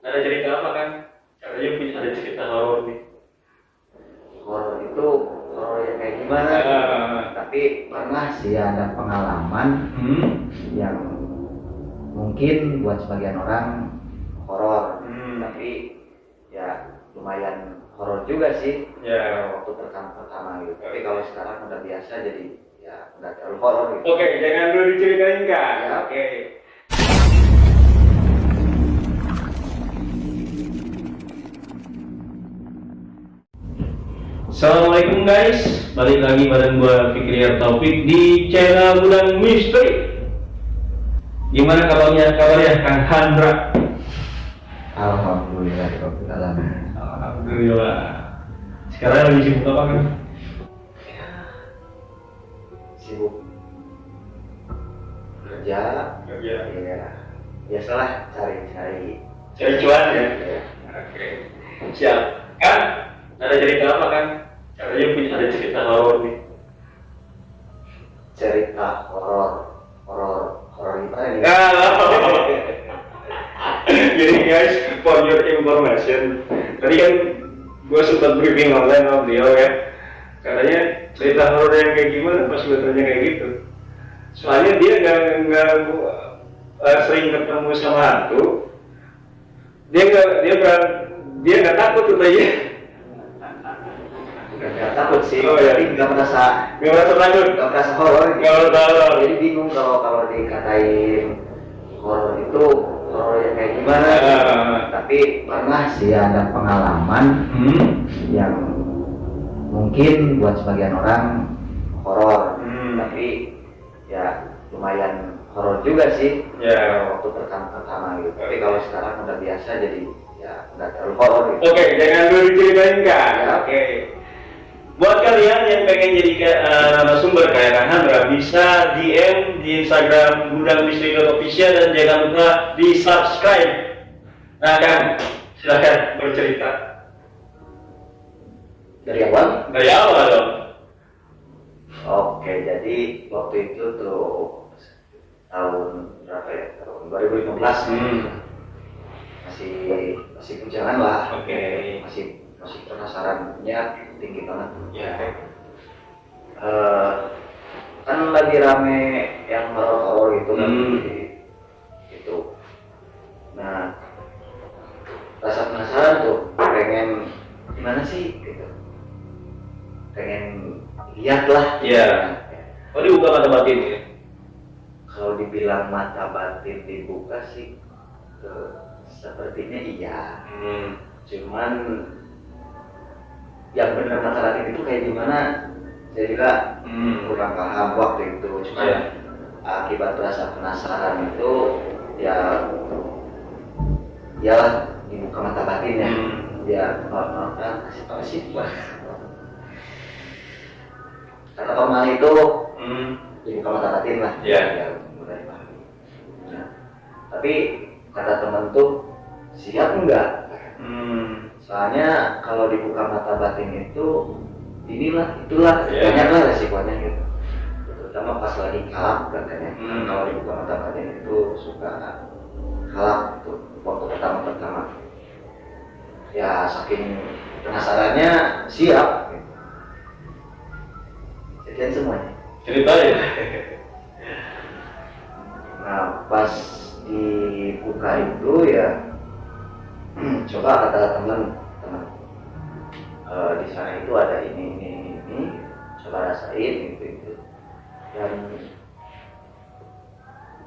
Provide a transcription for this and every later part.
Ada cerita apa kan? Katanya punya ada cerita horor nih. Horor itu horor yang kayak gimana? Tapi pernah sih ada pengalaman yang mungkin buat sebagian orang horor, tapi ya lumayan horor juga sih. Ya. Waktu pertama gitu. Tapi kalau sekarang udah biasa jadi ya nggak terlalu horor gitu. Oke, jangan dulu diceritain kan? Ya. Oke. Assalamualaikum guys, balik lagi bareng gua Fikri Taufik di channel Gudang Misteri. Gimana kabarnya Kang Handra? Alhamdulillah. Alhamdulillah. Sekarang lagi sibuk apa kan? Sibuk kerja. Ya biasalah cari Cuan ya? ya. Oke. Siap. Kan? Ada cerita apa kan? Katanya punya ada cerita horor nih. Cerita horor gimana nih? Jadi guys, for your information, tadi kan gue sempat briefing online sama beliau ya. Katanya cerita horor yang kayak gimana pas gue tanya kayak gitu. Soalnya dia nggak sering ketemu sama hantu. Dia nggak takut tuh tadi. Nggak takut sih, Oh, ya. tapi nggak merasa Takut. horor. Nggak merasa horor. Jadi bingung kalau dikatain horor itu horor yang kayak gimana. Tapi pernah sih ada pengalaman yang mungkin buat sebagian orang horor, tapi ya lumayan horor juga sih. Ya. Waktu pertama gitu. Tapi kalau sekarang udah biasa jadi ya nggak terlalu horor gitu. Oke, jangan dulu diceritain kan? Ya. Oke. Buat kalian yang pengen jadi narasumber kayak Kang Handra, bisa DM di Instagram Gudang Misteri Official dan jangan lupa di subscribe. Nah Kang, silakan bercerita. Dari awal? Dari awal dong. Oke, jadi waktu itu tuh tahun berapa ya? Tahun 2015. Masih bujangan lah. Oke. Masih penasarannya tinggi banget. Ya. Kan lagi rame yang horor gitu kan. Gitu. Nah, rasa penasaran tuh, pengen gimana sih gitu. Pengen lihat lah. Iya. Oh, dibuka mata batin ya? Kalau dibilang mata batin dibuka sih, sepertinya iya. Cuman yang benar mata batin itu kayak gimana? Saya juga kurang paham waktu itu. Cuman akibat rasa penasaran itu ya, iyalah dibuka mata batinnya. Biar normal kasih tahu sih. Kata normal itu dibuka mata batin lah. Iya. Ya, mulai paham. Nah, tapi kata temen tuh siap enggak? Soalnya kalau dibuka mata batin itu inilah itulah banyaklah resikonya gitu. Terutama pas lagi kalap katanya. Kalau dibuka mata batin itu suka kalap itu waktu pertama. Ya saking penasarannya siap. Gitu. Sekian semuanya. Cerita ya? Nah pas dibuka itu ya coba kata teman di sana itu ada ini coba rasain gitu dan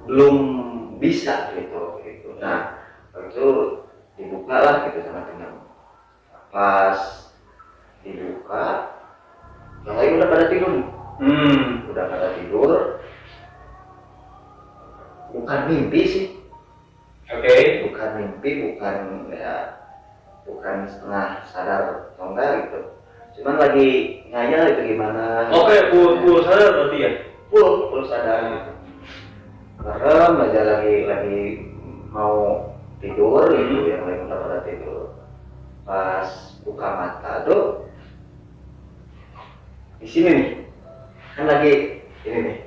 belum bisa gitu. Nah itu dibuka lah gitu sama teman. Pas dibuka yang lain udah pada tidur. Udah pada tidur. Bukan mimpi sih. Oke. Bukan mimpi, bukan setengah sadar atau enggak gitu. Cuman lagi ngayal itu gimana. Oke, full sadar berarti ya? Full sadar gitu. Merem aja lagi mau tidur gitu, yang lain udah pada tidur. Pas buka mata tuh di sini nih. Kan lagi ini nih.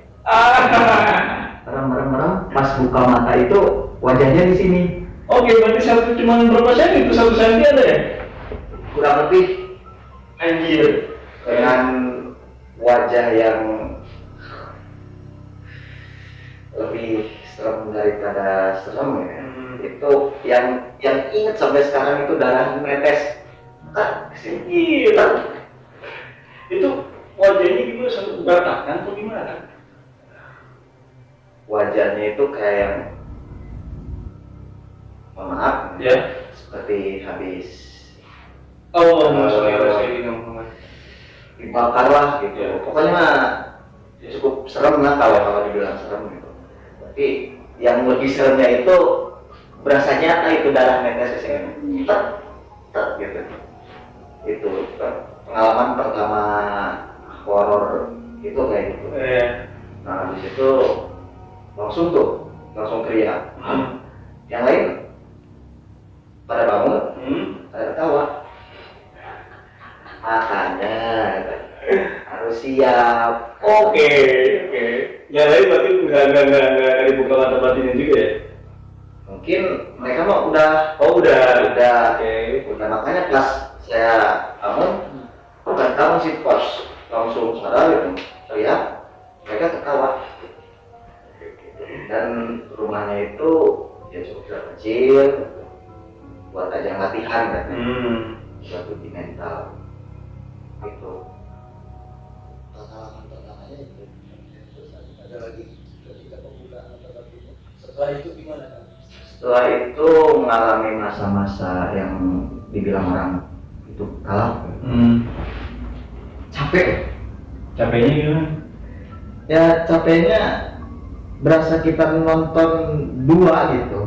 Merem. Pas buka mata itu wajahnya di sini. Oke, berarti satu cuma berapa senti itu, 1 senti ada ya? kurang lebih Anjir. dengan wajah yang lebih serem daripada serem ya. Itu yang inget sampai sekarang itu darah netes kesini. Gila. Itu wajahnya gimana, satu berantakan atau gimana? Wajahnya itu kayak, mohon maaf Ya. seperti habis Maksudnya dibakar lah gitu. Ya. Pokoknya mah cukup serem lah kalau dibilang serem gitu. Tapi yang lebih seremnya itu berasa nyata itu darah netes kesini. Tet gitu. Itu pengalaman pertama horor itu kayak gitu. Nah habis itu langsung teriak. Yang lain pada bangun, pada ketawa. Makanya harus siap. Oke. Yang lain berarti nggak dibuka mata batinnya juga ya? Mungkin mereka mah udah. Oke. Udah makanya pas saya bangun, bukan tahu sih pas langsung sadar gitu, teriak, mereka ketawa. Dan rumahnya itu ya cukup kecil, buat aja latihan kan, buat uji mental gitu. Pengalaman pertamanya itu, terus ada lagi ketika pembukaan mata batinnya. Setelah itu gimana kan? Setelah itu mengalami masa-masa yang dibilang orang itu kalah, Capeknya gimana? ya capeknya berasa kita nonton dua gitu,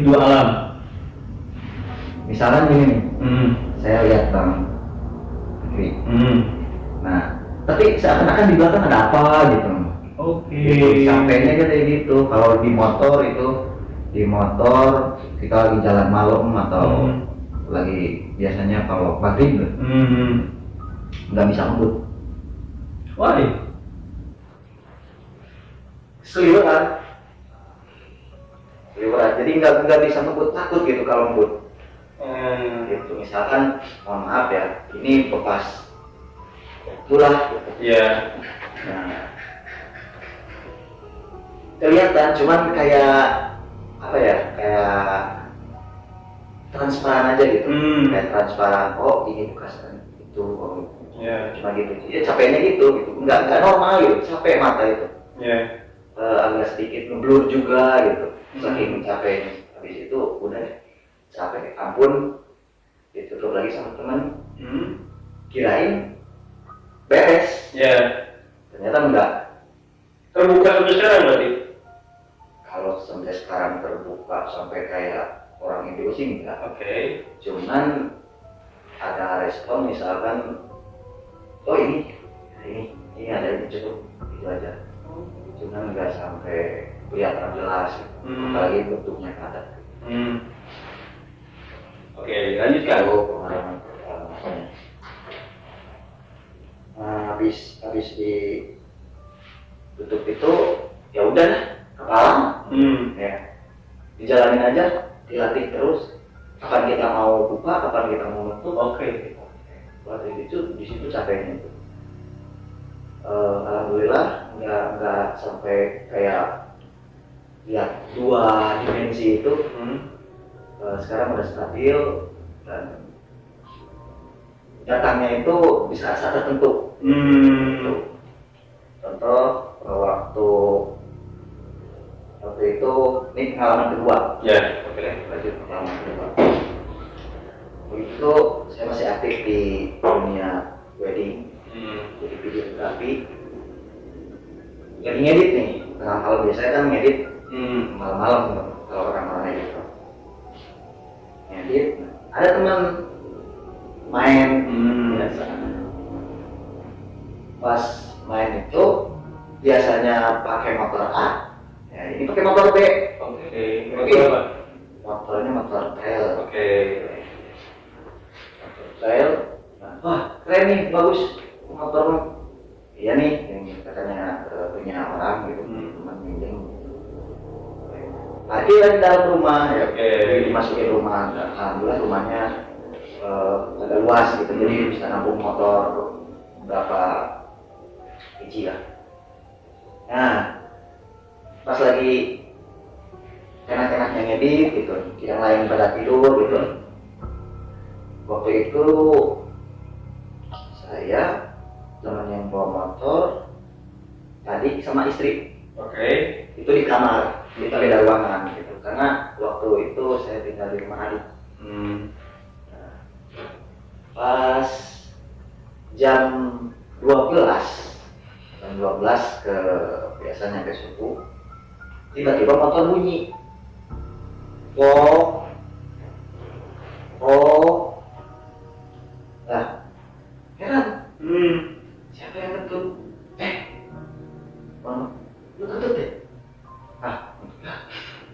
Dua alam. misalnya gini nih, saya lihat Bang Fikri, nah tapi seakan-akan di belakang ada apa gitu. Oke. Capeknya kayak gitu. Kalau di motor kita lagi jalan malam atau lagi biasanya kalau maghrib nggak bisa ngebut. Why? Seliweran. Jadi nggak bisa ngebut, takut gitu kalau ngebut. Gitu. Misalkan, mohon maaf ya, ini bekas itulah. Iya. Nah, kelihatan cuman kayak apa ya, kayak transparan aja gitu. Kayak transparan, oh ini bekas itu, oh Iya. cuma gitu. Ya capeknya gitu, nggak normal gitu, capek mata itu. Iya. Agak sedikit ngeblur juga gitu, saking capeknya. Habis itu udah capek, ampun, ditutup lagi sama teman, kirain beres, Iya. ternyata enggak. Terbuka sampai sekarang berarti? Kalau sampai sekarang terbuka sampai kayak orang Indo sih enggak. Oke. Cuman ada respon misalkan, oh ini ada ini cukup, itu aja. Cuman enggak sampai kelihatan jelas, apalagi bentuknya ada. Oke, lanjutkan. Kalau pengalaman pertamanya, habis ditutup itu ya udah kepala, ya dijalanin aja, dilatih terus. Kapan kita mau buka, kapan kita mau nutup, Oke. waktu itu di situ capeknya itu. Alhamdulillah nggak sampai kayak lihat dua dimensi itu. Sekarang udah stabil dan datangnya itu di saat-saat tertentu. Contoh waktu itu ini pengalaman kedua. Ya. Oke, lanjut pengalaman kedua. Waktu itu saya masih aktif di dunia wedding, jadi videografi. Lagi ngedit nih, tengah malam, biasanya kan ngedit malam-malam kalau orang-orang edit. Ngedit, ada teman main biasa. Pas main itu biasanya pakai motor A, ya ini pakai motor B. Oke. Motornya motor trail. Oke. Motor trail. Nah, wah keren nih, bagus motor. Iya nih, yang katanya punya orang gitu, teman minjem. Parkir di dalam rumah ya. Oke. Dimasukin rumah. Alhamdulillah rumahnya agak luas gitu, jadi bisa nampung motor berapa biji lah. Nah, pas lagi enak-enaknya ngedit gitu, yang lain pada tidur gitu. Waktu itu saya teman yang bawa motor, adik sama istri. Oke. Itu di kamar, di beda ruangan gitu. Karena waktu itu saya tinggal di rumah adik. Nah, pas jam 12 ke biasanya ke subuh, tiba-tiba motor bunyi. Oh, nah, heran. Siapa yang kentut? Lu kentut ya?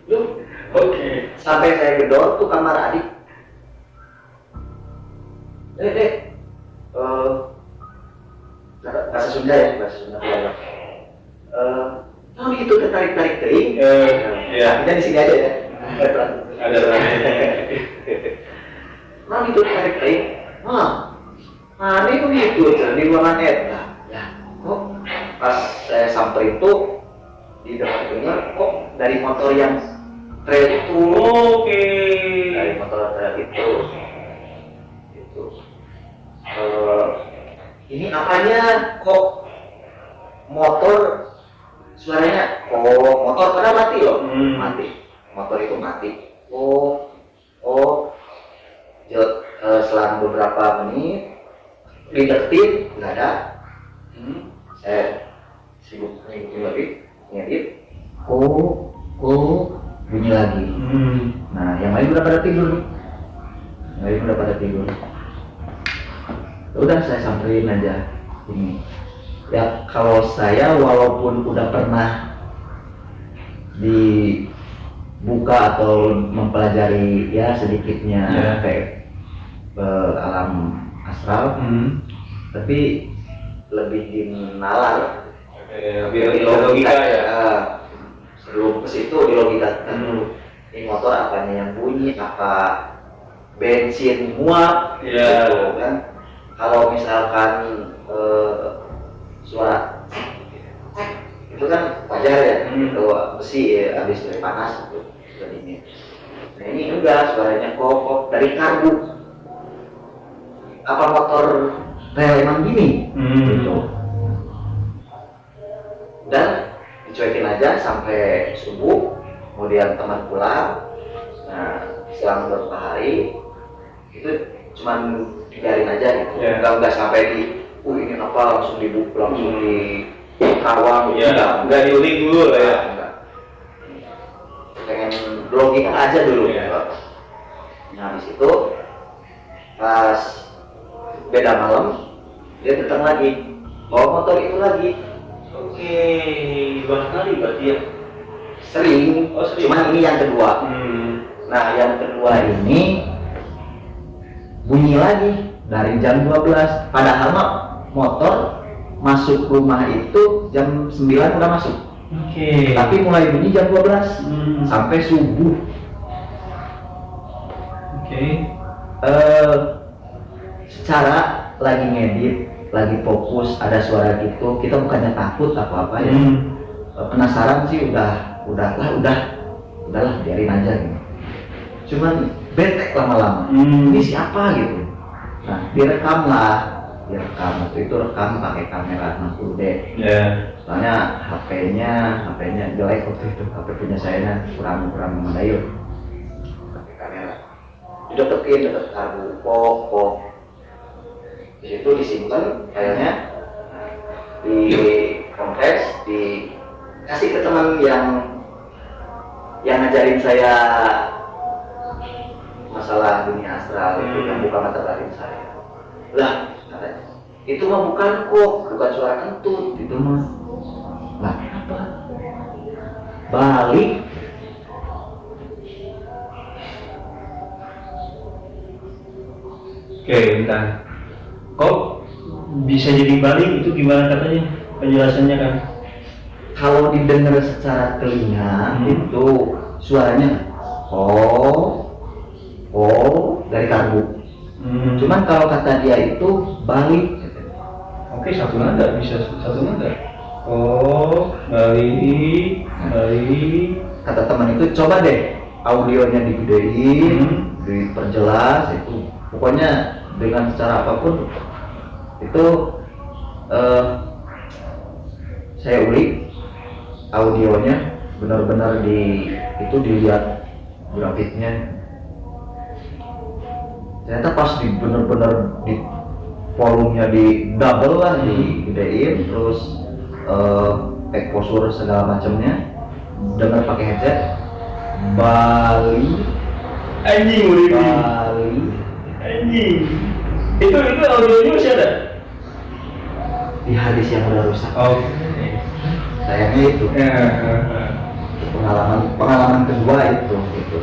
Lu? Oke. Sampai saya gedor tuh kamar adik. Bahasa Sunda ya, bahasa Sunda. Tahu itu tarik-tarik teing. Iya. Kita di sini aja ya. Ada orangnya. Nah itu tarik teing. Ini begitu di ruangan Eta. Ya, kok pas saya sampai itu di dengar kok dari motor yang trail itu. Oke. Dari motor trail itu. Ini apanya kok motor suaranya motor pada mati loh. Mati, motor itu mati. Selang beberapa menit dideketin nggak ada. Saya sibuk ngedit. Bunyi lagi. Nah, yang lain udah pada tidur. Udah saya samperin aja ini. Ya kalau saya walaupun udah pernah dibuka atau mempelajari ya sedikitnya kayak alam astral, tapi lebih di nalar. Lebih logika ya. Sebelum ke situ di logika dulu. Ini motor apanya yang bunyi, apa bensin muap, gitu kan. Kalau misalkan suara itu kan wajar ya, kalau besi ya, habis dari panas itu jadinya. Nah ini enggak, suaranya kok dari karbu. Apa motor rel emang gini? Gitu. Dan dicuekin aja sampai subuh, kemudian teman pulang. Nah selang beberapa hari itu cuman biarin aja gitu, nggak sampai di ini apa langsung dibuka, langsung dikawang, nggak diulik dulu lah ya. Enggak. Pengen blogging aja dulu. Nah habis itu pas beda malam dia datang lagi bawa motor itu lagi. Oke, 2 kali berarti ya. Sering. Cuman ini yang kedua. Nah yang kedua ini bunyi lagi dari jam 12, padahal motor masuk rumah itu jam 9 udah masuk. Tapi mulai bunyi jam 12 sampai subuh. Secara lagi ngedit, lagi fokus, ada suara gitu, kita bukannya takut apa-apa ya. Penasaran sih udahlah biarin aja gitu. Cuman bete lama-lama. Ini siapa gitu. Nah, direkam waktu itu rekam pakai kamera 60D. Soalnya HP-nya jelek waktu itu. HP punya saya kurang memadai. Pakai kamera. Dideketin deket karbu, pok. Di situ disimpan filenya, di kompres, dikasih ke teman yang ngajarin saya masalah dunia astral itu, yang buka mata batin saya. Lah katanya, itu mah bukan suara kentut, itu mah. Lah kenapa? Balik. Oke, bentar. Kok bisa jadi balik itu gimana katanya penjelasannya kan? Kalau didengar secara telinga itu suaranya oh dari karbu. Cuman kalau kata dia itu balik. Oke, satu nada, bisa satu nada. Oh, balik. Kata teman itu coba deh audionya digedein, diperjelas itu. Pokoknya dengan cara apapun itu saya ulik audionya benar-benar dilihat grafiknya. Ternyata pas bener-bener di volumenya di double lah, digedein, terus exposure segala macamnya, dengar pakai headset, Bali, Anjing. Itu audionya masih ada? di hadis yang udah rusak. Oh. Sayangnya itu. Pengalaman kedua itu gitu.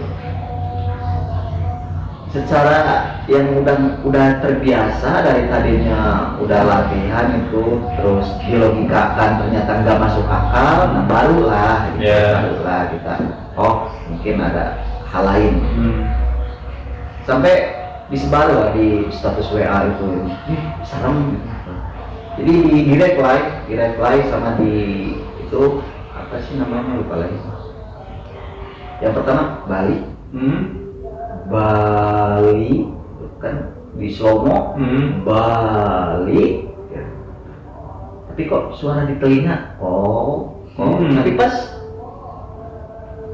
Secara yang udah terbiasa dari tadinya udah latihan itu, terus dilogikakan ternyata nggak masuk akal, nah barulah kita mungkin ada hal lain. Sampai disebar lah di status WA itu, serem gitu. Jadi di reply sama di itu apa sih namanya, lupa lagi. Yang pertama Bali kan di slow-mo, Bali ya. Tapi kok suara di telinga tapi pas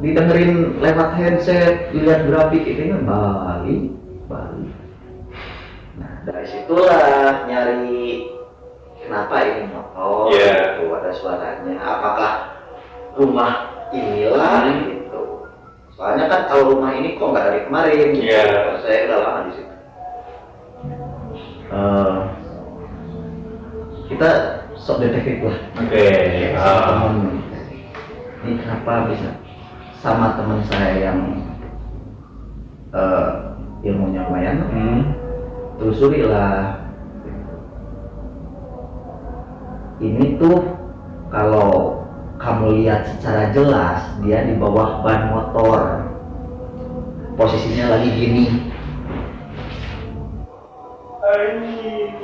didengerin lewat headset, dilihat grafik itu Bali. Nah dari situlah nyari kenapa ini motor, itu ada suaranya, apakah rumah inilah gitu. Soalnya kan kalau rumah ini kok nggak dari kemarin, saya udah lama di situ. Kita sok detektif lah. Ini kenapa bisa sama teman saya yang ilmunya lumayan, telusuri lah. Ini tuh kalau kamu lihat secara jelas dia di bawah ban motor, posisinya lagi gini,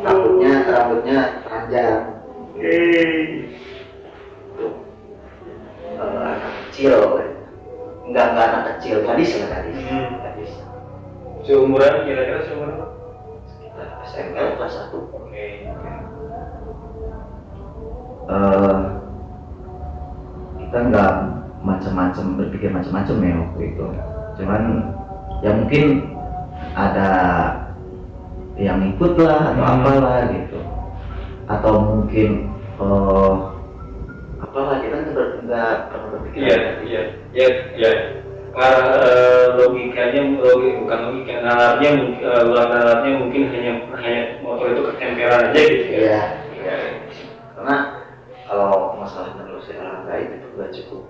rambutnya panjang, anak kecil, enggak anak kecil, gadis. Seumuran kira-kira seumuran? Sekitar SMP kelas 1. Kita nggak berpikir macam-macam ya waktu itu. Cuman ya mungkin ada yang ikut lah atau apalah gitu, atau mungkin apalah, kita nggak pernah berpikir. Iya. Logikanya bukan logika, nalarnya mungkin hanya motor itu ketemperan aja gitu ya. Iya. Karena kalau masalah menelusuri alam gaib itu udah cukup.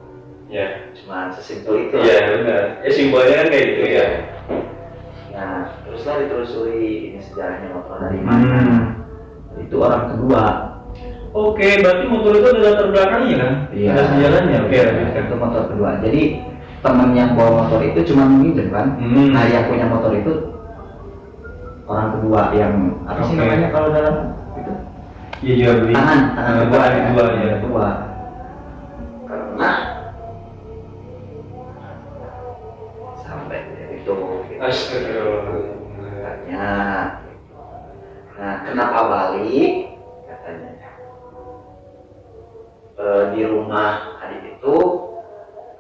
Cuma sesimpel itu. Benar. Simpelnya kan kayak gitu ya. Nah, teruslah ditelusuri ini sejarahnya motor dari mana. Itu orang kedua. Oke, berarti motor itu ada latar belakangnya kan? Iya. Ada sejarahnya. Itu motor kedua. Jadi teman yang bawa motor itu cuma minjem kan. Nah, yang punya motor itu orang kedua yang apa sih namanya kalau dalam itu? Iya, jual beli. Tangan kedua. Karena sampai itu. Katanya. Nah, kenapa balik? Katanya. Di rumah adik itu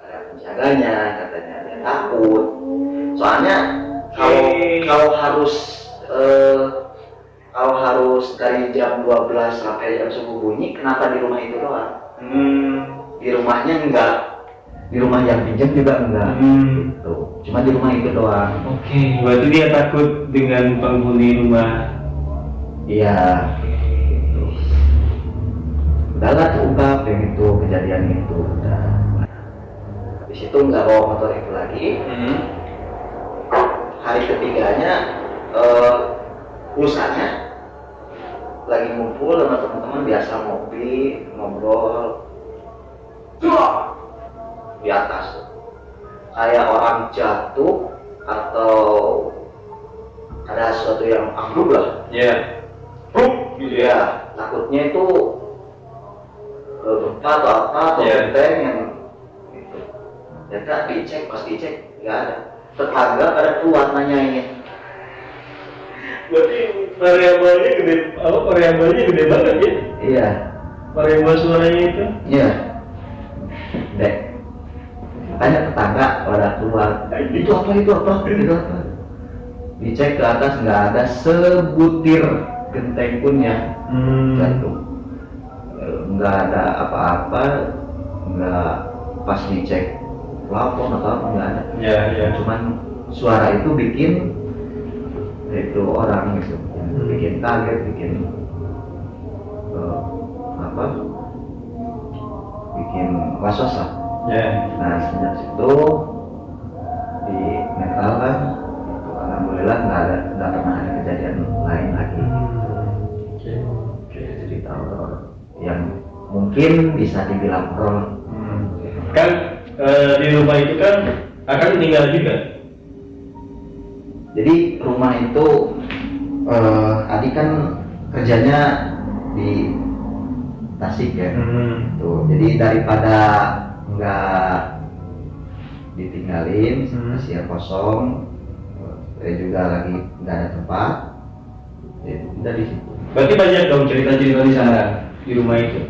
ada penjaganya, katanya dia takut. Soalnya kalau harus dari jam 12 sampai jam subuh bunyi, kenapa di rumah itu doang? Di rumahnya enggak, di rumah yang pinjam juga enggak. Gitu. Cuma di rumah itu doang. Oke, berarti dia takut dengan penghuni rumah. Iya. Gitu. Udahlah terungkap yang itu, kejadian itu. Udah. Habis itu nggak bawa motor itu lagi. Hari ketiganya, lusanya lagi ngumpul sama teman-teman biasa ngopi, ngobrol di atas. kayak orang jatuh atau ada sesuatu yang ambruk lah. Ya. Pluk gitu ya. Ya, takutnya itu gempa atau apa atau Iya. genteng yang gitu. Ternyata dicek, pas dicek nggak ada. Tetangga pada keluar nanyain. Berarti variabelnya gede banget ya? Iya, Variabel suaranya itu? iya. Dek, makanya tetangga pada keluar. Itu apa? Itu apa? Dicek ke atas nggak ada sebutir genteng pun yang jatuh. Nggak ada apa-apa, nggak pas dicek plafon atau apa nggak ada. Ya. Cuman suara itu bikin itu orang gitu, bikin kaget, bikin bikin was-was lah. Ya. Nah sejak situ di mental kan, itu alhamdulillah nggak pernah ada kejadian lain lagi. Oke. Cerita horor yang mungkin bisa dibilang horor. Kan di rumah itu kan akan tinggal juga. Jadi rumah itu adik kan kerjanya di Tasik ya. Tuh, jadi daripada nggak ditinggalin, kasih kosong, saya juga lagi nggak ada tempat, ya udah di situ. Berarti banyak dong cerita-cerita di sana di rumah itu.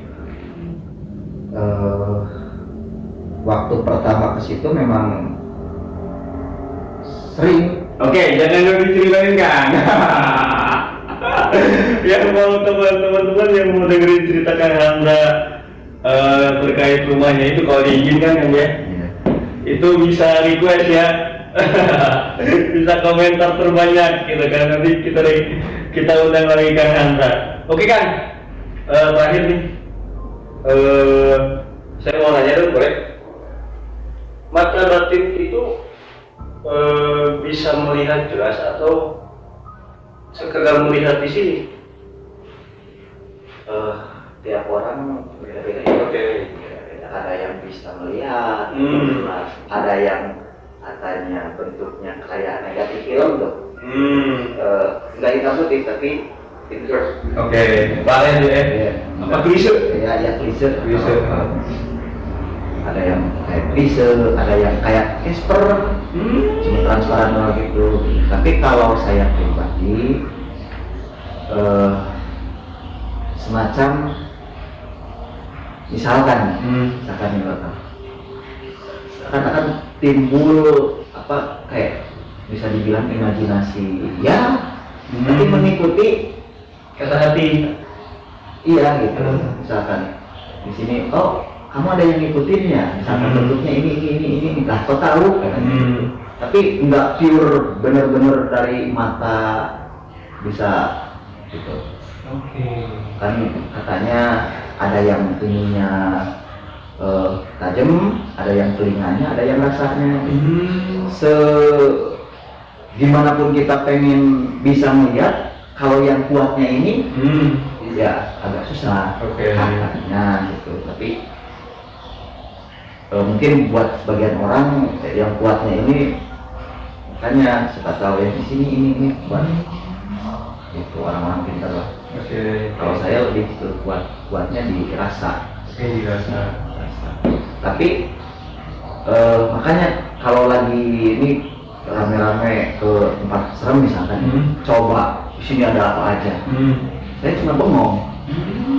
Waktu pertama ke situ memang sering. Oke, jangan dulu diceritain kan. Yang mau teman-teman yang mau dengerin cerita Kang Handra terkait rumahnya itu kalau diizinkan kan ya, itu bisa request ya. Bisa komentar terbanyak gitu kan, nanti kita undang lagi Kang Handra. Oke Kang, terakhir nih, saya mau nanya dulu boleh? Mata batin itu bisa melihat jelas atau sekedar melihat di sini? Tiap orang beda-beda ya. Oke. Beda-beda. Ada yang bisa melihat, jelas. Ada yang katanya bentuknya kayak negatif film tuh. Nggak hitam putih tapi itu. Oke. Valen ya. Apa klise? Ya klise. Klise. Ada yang kayak klise, ada yang kayak Casper, cuma transparan doang gitu. Tapi kalau saya pribadi, semacam misalkan nih Bapak, akan timbul apa kayak bisa dibilang imajinasi, ya, tapi mengikuti Kata hati. iya gitu. Misalkan di sini, oh kamu ada yang ngikutin ya, misalkan bentuknya ini, lah kau tahu kan? Tapi nggak pure bener-bener dari mata bisa gitu. Oke. Kan katanya ada yang ininya tajam, ada yang telinganya, ada yang rasanya. Gimana pun kita pengen bisa melihat, kalau yang kuatnya ini ya agak susah. Oke. Katanya gitu. Tapi mungkin buat sebagian orang yang kuatnya ini, makanya suka tahu yang di sini ini buat itu orang-orang pintar lah. Oke. Kalau saya lebih ke kuatnya di rasa. Oke, dirasa. Tapi makanya kalau lagi ini rame-rame ke tempat serem misalkan, coba di sini ada apa aja. Saya cuma bengong,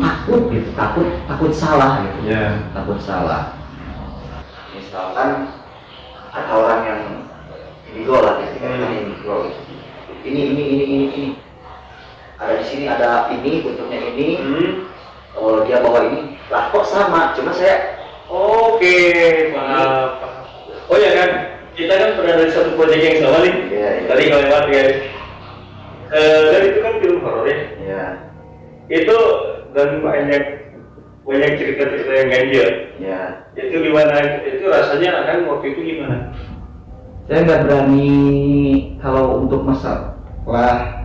takut gitu, takut salah gitu. Takut salah. Misalkan ada orang yang indigo lah, indigo. Ini. Ada di sini, ada ini, bentuknya ini. Dia bawa ini, lah kok sama, cuma saya Oke, paham. Oh ya kan, kita kan pernah dari satu proyek yang sama nih. Iya. Tadi kelewat guys. Dan itu kan film horor ya. ya Itu dan banyak cerita-cerita yang ganjil. ya Itu gimana? Itu rasanya kan waktu itu gimana? saya nggak berani kalau untuk masalah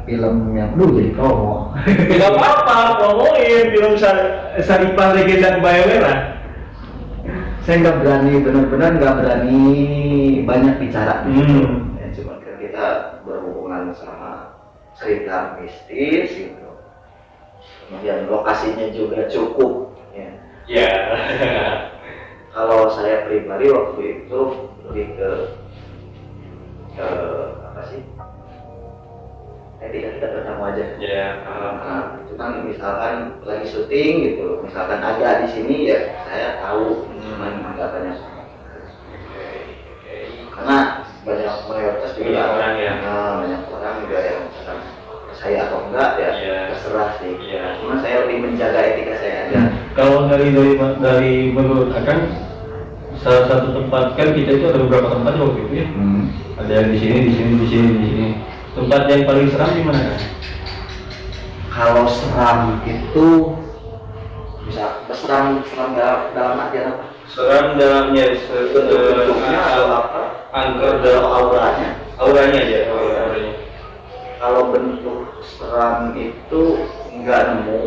film yang jadi promo. Gak apa-apa, promoin film Saripal Legenda Kebaya Merah. saya nggak berani, benar-benar nggak berani banyak bicara gitu. Ya, cuma kan kita berhubungan sama cerita mistis gitu. Kemudian lokasinya juga cukup. Ya. Ya. Kalau saya pribadi waktu itu lebih ke apa sih? Kita bertemu aja. Ya. Cuman misalkan lagi syuting gitu, misalkan ada di sini ya saya tahu, cuman nggak banyak. Karena banyak mayoritas juga Banyak orang ya. banyak orang juga yang misalkan saya atau enggak ya terserah sih. Cuma saya lebih menjaga etika saya aja. Kalau dari menurut Akang, salah satu tempat kan kita itu ada beberapa tempat waktu itu ya. Ada yang di sini, di sini, di sini, di sini. Tempat yang paling seram di mana kan? Kalau seram itu bisa seram dalam artian apa? Seram dalamnya Bentuknya atau apa? angker Dalam dalam auranya. auranya. Auranya. Kalau bentuk seram itu nggak nemu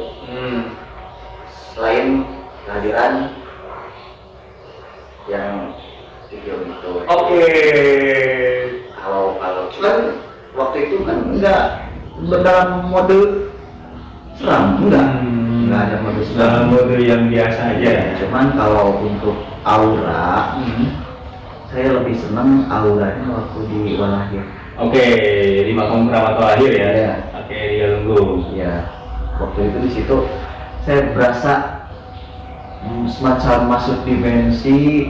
selain kehadiran yang di film itu. Oke. Kalau cuman waktu itu kan nggak dalam mode seram, nggak ada mode seram. Dalam mode yang biasa aja. Cuman kalau untuk aura, saya lebih senang auranya waktu di Walahir. Oke, di Makom Keramat Lahir ya. Iya. Oke, di Galunggung. Ya, waktu itu di situ saya berasa semacam masuk dimensi